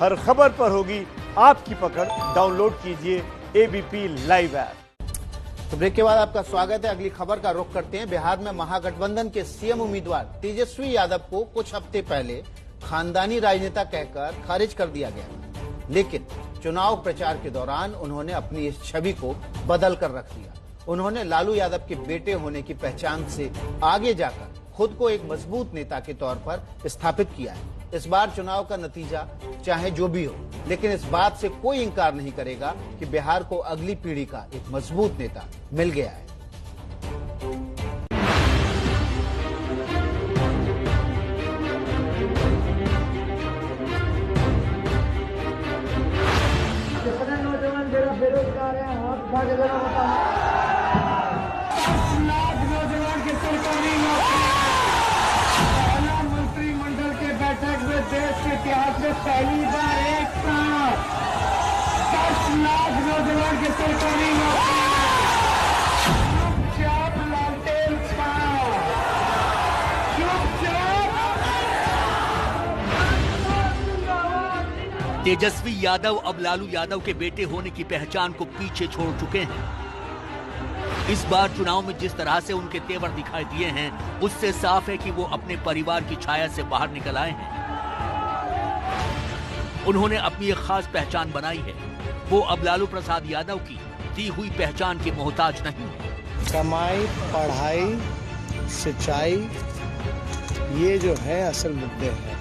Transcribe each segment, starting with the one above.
हर खबर पर होगी आपकी पकड़। डाउनलोड कीजिए एबीपी लाइव ऐप। तो ब्रेक के बाद आपका स्वागत है। अगली खबर का रुख करते हैं। बिहार में महागठबंधन के सीएम उम्मीदवार तेजस्वी यादव को कुछ हफ्ते पहले खानदानी राजनेता कहकर खारिज कर दिया गया, लेकिन चुनाव प्रचार के दौरान उन्होंने अपनी इस छवि को बदल कर रख दिया। उन्होंने लालू यादव के बेटे होने की पहचान से आगे जाकर खुद को एक मजबूत नेता के तौर पर स्थापित किया है। इस बार चुनाव का नतीजा चाहे जो भी हो, लेकिन इस बात से कोई इंकार नहीं करेगा कि बिहार को अगली पीढ़ी का एक मजबूत नेता मिल गया है। कितने नौजवान बेरोजगार हैं, हाथ उठा के जरा बताओ। 10 लाख नौजवान की सरकारी नौकरी। पहला मंत्रिमंडल के बैठक में देश के इतिहास में पहली बार एक साथ 10 लाख नौजवान की सरकारी नौकरी। चुपचाप लालटेन छाओ, तेजस्वी यादव अब लालू यादव के बेटे होने की पहचान को पीछे छोड़ चुके हैं। इस बार चुनाव में जिस तरह से उनके तेवर दिखाई दिए हैं, उससे साफ है कि वो अपने परिवार की छाया से बाहर निकल आए हैं। उन्होंने अपनी एक खास पहचान बनाई है। वो अब लालू प्रसाद यादव की दी हुई पहचान के मोहताज नहीं है। कमाई, पढ़ाई, सिंचाई, ये जो है असल मुद्दे हैं।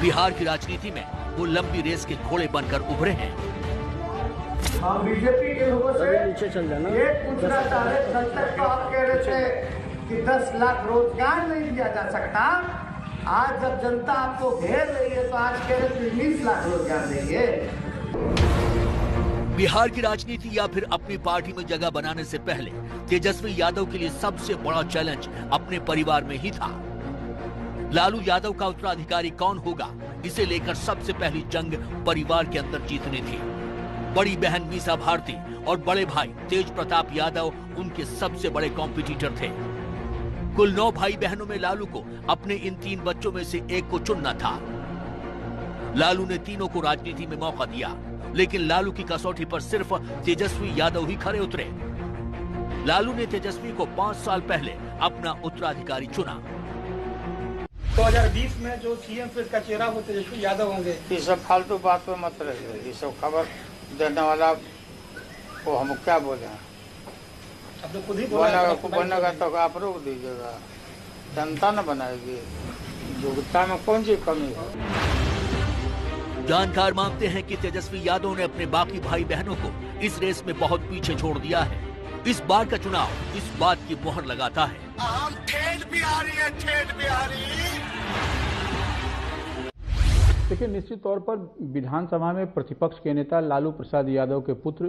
बिहार की राजनीति में वो लंबी रेस के घोड़े बनकर उभरे हैं। हम बीजेपी के लोगों से ये पूछना चाह रहे थे, तक तो आप कह रहे थे कि 10 लाख रोजगार नहीं दिया जा सकता। आज जब जनता आपको घेर रही है तो आज कह रहे थे 20 लाख रोजगार देंगे। बिहार की राजनीति या फिर अपनी पार्टी में जगह बनाने से पहले तेजस्वी यादव के लिए सबसे बड़ा चैलेंज अपने परिवार में ही था। लालू यादव का उत्तराधिकारी कौन होगा, इसे लेकर सबसे पहली जंग परिवार के अंदर जीतनी थी। बड़ी बहन मीसा भारती और बड़े भाई तेज प्रताप यादव उनके सबसे बड़े कॉम्पिटिटर थे। कुल 9 भाई बहनों में लालू को अपने इन 3 बच्चों में से एक को चुनना था। लालू ने तीनों को राजनीति में मौका दिया, लेकिन लालू की कसौटी पर सिर्फ तेजस्वी यादव ही खरे उतरे। लालू ने तेजस्वी को 5 साल पहले अपना उत्तराधिकारी चुना। 2020 में जो सीएम फिर का चेहरा वो तेजस्वी यादव होंगे। ये सब फालतू बात पे मत रहिए। ये सब खबर देने वाला को हम क्या बोले हैं। अब तो खुद ही बनेगा तो आप रोक दीजिएगा, जनता न बनाएगी। योग्यता में कौन सी कमी है। जानकार मानते हैं कि तेजस्वी यादव ने अपने बाकी भाई बहनों को इस रेस में बहुत पीछे छोड़ दिया है। इस बार का चुनाव इस बात की मोहर लगाता है। हम ठेठ बिहारी है, ठेठ बिहारी। देखिए, निश्चित तौर पर विधानसभा में प्रतिपक्ष के नेता लालू प्रसाद यादव के पुत्र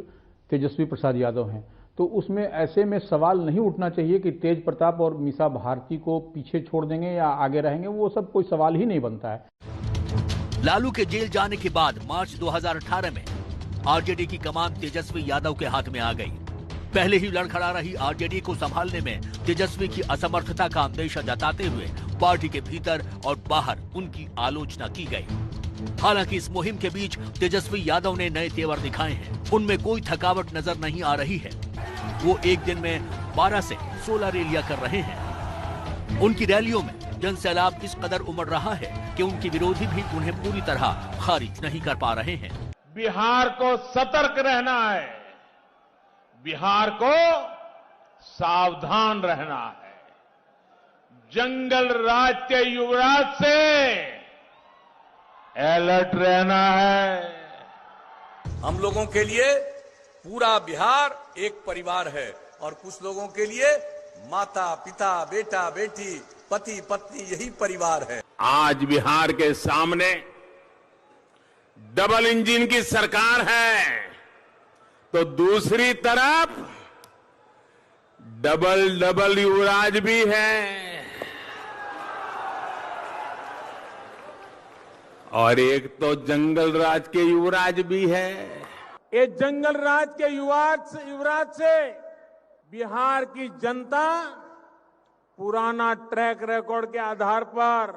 तेजस्वी प्रसाद यादव हैं, तो उसमें ऐसे में सवाल नहीं उठना चाहिए कि तेज प्रताप और मीसा भारती को पीछे छोड़ देंगे या आगे रहेंगे। वो सब कोई सवाल ही नहीं बनता है। लालू के जेल जाने के बाद मार्च 2018 में आरजेडी की कमान तेजस्वी यादव के हाथ में आ गई। पहले ही लड़खड़ा रही आरजेडी को संभालने में तेजस्वी की असमर्थता का अंदेशा जताते हुए पार्टी के भीतर और बाहर उनकी आलोचना की गई। हालांकि इस मुहिम के बीच तेजस्वी यादव ने नए तेवर दिखाए हैं। उनमें कोई थकावट नजर नहीं आ रही है। वो एक दिन में 12 से 16 रैलियां कर रहे हैं। उनकी रैलियों में जनसैलाब इस कदर उमड़ रहा है कि उनके विरोधी भी उन्हें पूरी तरह खारिज नहीं कर पा रहे हैं। बिहार को सतर्क रहना है, बिहार को सावधान रहना है। जंगल राज के युवराज से अलर्ट रहना है। हम लोगों के लिए पूरा बिहार एक परिवार है और कुछ लोगों के लिए माता पिता बेटा बेटी पति पत्नी यही परिवार है। आज बिहार के सामने डबल इंजन की सरकार है, तो दूसरी तरफ डबल युवराज भी है और एक तो जंगल राज के युवराज भी है। ये जंगल राज के युवराज से बिहार की जनता पुराना ट्रैक रिकॉर्ड के आधार पर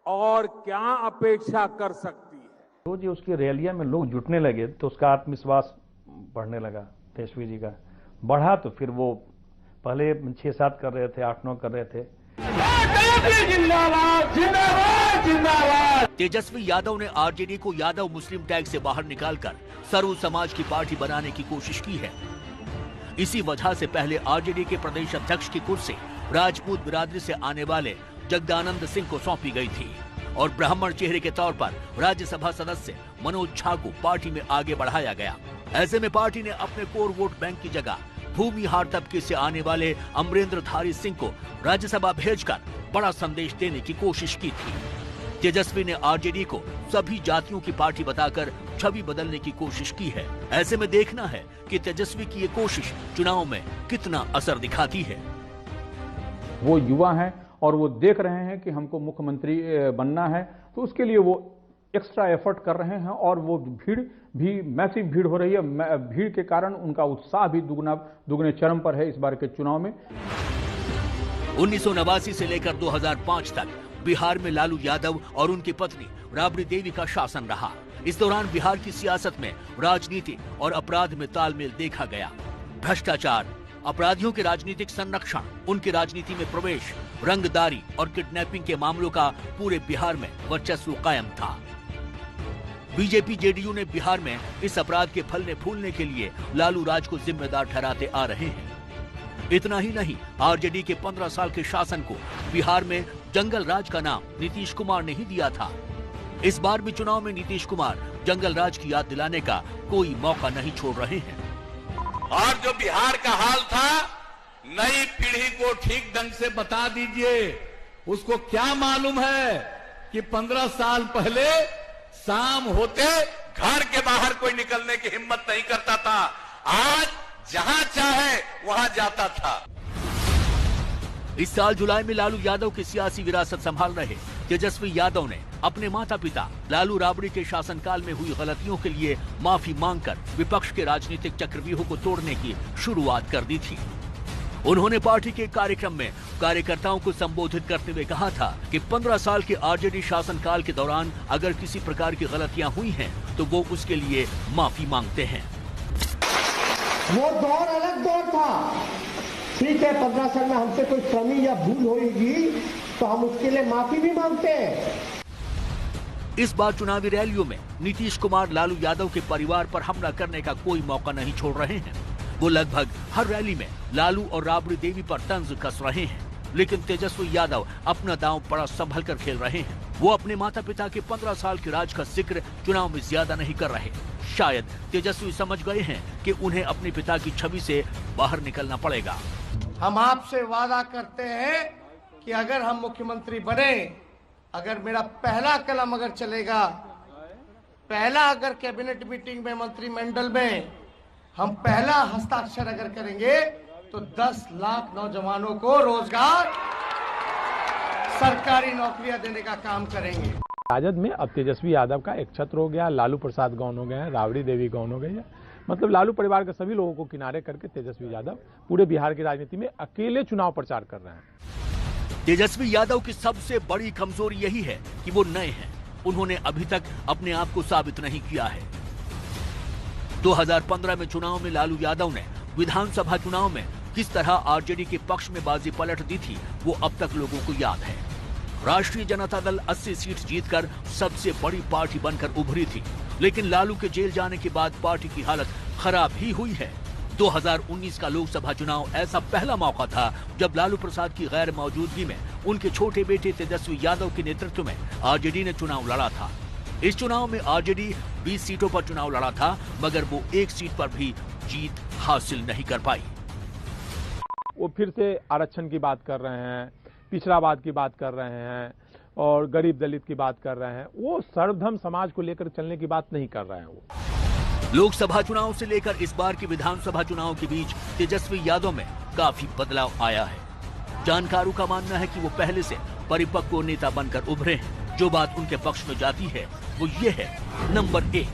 और क्या अपेक्षा कर सकती है। तो जो उसकी रैलियां में लोग जुटने लगे तो उसका आत्मविश्वास बढ़ने लगा। तेजस्वी जी का बढ़ा तो फिर वो पहले 6-7 कर रहे थे, 8-9 कर रहे थे। तेजस्वी यादव ने आरजेडी को यादव मुस्लिम टैग से बाहर निकालकर सर्व समाज की पार्टी बनाने की कोशिश की है। इसी वजह से पहले आरजेडी के प्रदेश अध्यक्ष की कुर्सी राजपूत बिरादरी से आने वाले जगदानंद सिंह को सौंपी गई थी और ब्राह्मण चेहरे के तौर पर राज्यसभा सदस्य मनोज झा को पार्टी में आगे बढ़ाया गया। ऐसे में पार्टी ने अपने कोर वोट बैंक की जगह भूमिहार तबके से आने वाले अमरेंद्रधारी सिंह को राज्यसभा भेजकर बड़ा संदेश देने की कोशिश की थी। तेजस्वी ने आरजेडी को सभी जातियों की पार्टी बताकर छवि बदलने की कोशिश की है। ऐसे में देखना है कि तेजस्वी की ये कोशिश चुनाव में कितना असर दिखाती है। वो युवा हैं और वो देख रहे हैं कि हमको मुख्यमंत्री बनना है, तो उसके लिए वो एक्स्ट्रा एफर्ट कर रहे हैं और वो भीड़ भी मैसिव भीड़ हो रही है। भीड़ के कारण उनका उत्साह भी दुगने चरम पर है इस बार के चुनाव में। 1989 से लेकर 2005 तक बिहार में लालू यादव और उनकी पत्नी राबड़ी देवी का शासन रहा। इस दौरान बिहार की सियासत में राजनीति और अपराध में तालमेल देखा गया। भ्रष्टाचार, अपराधियों के राजनीतिक संरक्षण, उनकी राजनीति में प्रवेश, रंगदारी और किडनैपिंग के मामलों का पूरे बिहार में वर्चस्व कायम था। बीजेपी जेडीयू ने बिहार में इस अपराध के फलने फूलने के लिए लालू राज को जिम्मेदार ठहराते आ रहे हैं। इतना ही नहीं, आरजेडी के 15 साल के शासन को बिहार में जंगल राज का नाम नीतीश कुमार ने ही दिया था। इस बार भी चुनाव में नीतीश कुमार जंगल राज की याद दिलाने का कोई मौका नहीं छोड़ रहे हैं। और जो बिहार का हाल था, नई पीढ़ी को ठीक ढंग से बता दीजिए। उसको क्या मालूम है कि 15 साल पहले शाम होते घर के बाहर कोई निकलने की हिम्मत नहीं करता था। आज जहां चाहे वहां जाता था। इस साल जुलाई में लालू यादव की सियासी विरासत संभाल रहे तेजस्वी यादव ने अपने माता पिता लालू राबड़ी के शासनकाल में हुई गलतियों के लिए माफी मांगकर विपक्ष के राजनीतिक चक्रव्यूह को तोड़ने की शुरुआत कर दी थी। उन्होंने पार्टी के कार्यक्रम में कार्यकर्ताओं को संबोधित करते हुए कहा था कि 15 साल के आरजेडी शासनकाल के दौरान अगर किसी प्रकार की गलतियां हुई हैं, तो वो उसके लिए माफी मांगते हैं। वो दौर अलग दौर था। ठीक है, 15 साल में हमसे कोई कमी या भूल होगी तो हम उसके लिए माफी भी मांगते हैं। इस बार चुनावी रैलियों में नीतीश कुमार लालू यादव के परिवार पर हमला करने का कोई मौका नहीं छोड़ रहे हैं। वो लगभग हर रैली में लालू और राबड़ी देवी पर तंज कस रहे हैं, लेकिन तेजस्वी यादव अपना दांव बड़ा संभल कर खेल रहे हैं। वो अपने माता पिता के 15 साल के राज का जिक्र चुनाव में ज्यादा नहीं कर रहे। शायद तेजस्वी समझ गए हैं कि उन्हें अपने पिता की छवि से बाहर निकलना पड़ेगा। हम आपसे वादा करते हैं कि अगर हम मुख्यमंत्री बने, अगर मेरा पहला कलम अगर चलेगा, पहला अगर कैबिनेट मीटिंग में मंत्रिमंडल में हम पहला हस्ताक्षर अगर करेंगे, तो 10 लाख नौजवानों को रोजगार, सरकारी नौकरियां देने का काम करेंगे। राजद में अब तेजस्वी यादव का एक छत्र हो गया, लालू प्रसाद गौन हो गए हैं, राबड़ी देवी गौन हो गई है। मतलब लालू परिवार के सभी लोगों को किनारे करके तेजस्वी यादव पूरे बिहार की राजनीति में अकेले चुनाव प्रचार कर रहे हैं। तेजस्वी यादव की सबसे बड़ी कमजोरी यही है कि वो नए हैं। उन्होंने अभी तक अपने आप को साबित नहीं किया है। 2015 में चुनाव में लालू यादव ने विधानसभा चुनाव में किस तरह आरजेडी के पक्ष में बाजी पलट दी थी, वो अब तक लोगों को याद है। राष्ट्रीय जनता दल 80 सीट जीतकर सबसे बड़ी पार्टी बनकर उभरी थी, लेकिन लालू के जेल जाने के बाद पार्टी की हालत खराब ही हुई है। 2019 का लोकसभा चुनाव ऐसा पहला मौका था जब लालू प्रसाद की गैर मौजूदगी में उनके छोटे बेटे तेजस्वी यादव के नेतृत्व में आरजेडी ने चुनाव लड़ा था। इस चुनाव में आरजेडी 20 सीटों पर चुनाव लड़ा था, मगर वो एक सीट पर भी जीत हासिल नहीं कर पाई। वो फिर से आरक्षण की बात कर रहे हैं, पिछड़ावाद की बात कर रहे हैं और गरीब दलित की बात कर रहे हैं। वो सर्वधर्म समाज को लेकर चलने की बात नहीं कर रहे हैं। वो लोकसभा चुनाव से लेकर इस बार के विधानसभा चुनाव के बीच तेजस्वी यादव में काफी बदलाव आया है। जानकारों का मानना है कि वो पहले से परिपक्व नेता बनकर उभरे हैं। जो बात उनके पक्ष में जाती है वो ये है, नंबर 1,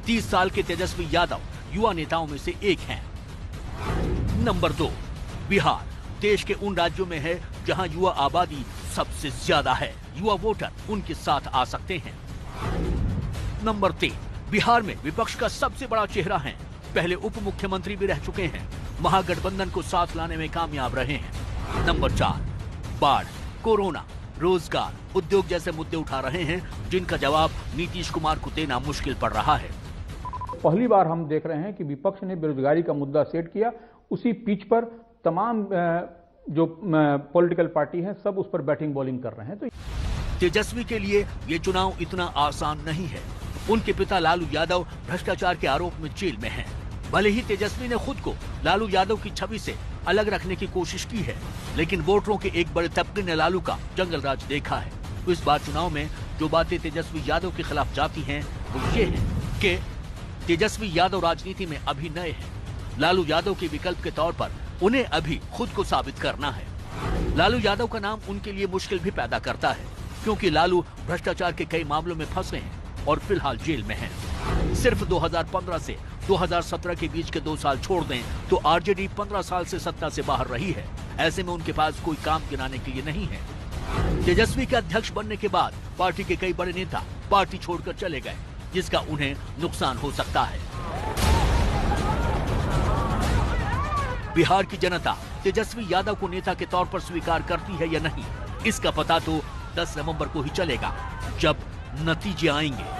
30 साल के तेजस्वी यादव युवा नेताओं में से एक हैं। नंबर 2, बिहार देश के उन राज्यों में है जहां युवा आबादी सबसे ज्यादा है। युवा वोटर उनके साथ आ सकते हैं। नंबर 3, बिहार में विपक्ष का सबसे बड़ा चेहरा है। पहले उप मुख्यमंत्री भी रह चुके हैं, महागठबंधन को साथ लाने में कामयाब रहे हैं। नंबर 4, बाढ़, कोरोना, रोजगार, उद्योग जैसे मुद्दे उठा रहे हैं जिनका जवाब नीतीश कुमार को देना मुश्किल पड़ रहा है। पहली बार हम देख रहे हैं कि विपक्ष ने बेरोजगारी का मुद्दा सेट किया, उसी पिच पर तमाम जो पॉलिटिकल पार्टी हैं सब उस पर बैटिंग बॉलिंग कर रहे हैं। तो तेजस्वी के लिए ये चुनाव इतना आसान नहीं है। उनके पिता लालू यादव भ्रष्टाचार के आरोप में जेल में हैं। भले ही तेजस्वी ने खुद को लालू यादव की छवि से अलग रखने की कोशिश की है, लेकिन वोटरों के एक बड़े तबके ने लालू का जंगल राज देखा है। तो इस बार चुनाव में जो बातें तेजस्वी यादव के खिलाफ जाती हैं वो ये है कि तेजस्वी यादव राजनीति में अभी नए हैं। लालू यादव के विकल्प के तौर पर उन्हें अभी खुद को साबित करना है। लालू यादव का नाम उनके लिए मुश्किल भी पैदा करता है, क्योंकि लालू भ्रष्टाचार के कई मामलों में फंसे हैं और फिलहाल जेल में हैं। सिर्फ 2015 से 2017 के बीच के 2 साल छोड़ दें तो आरजेडी 15 साल से सत्ता से बाहर रही है। ऐसे में उनके पास कोई काम गिनाने के लिए नहीं है। तेजस्वी के अध्यक्ष बनने के बाद पार्टी के कई बड़े नेता पार्टी छोड़कर चले गए, जिसका उन्हें नुकसान हो सकता है। बिहार की जनता तेजस्वी यादव को नेता के तौर पर स्वीकार करती है या नहीं, इसका पता तो 10 नवंबर को ही चलेगा, जब नतीजे आएंगे।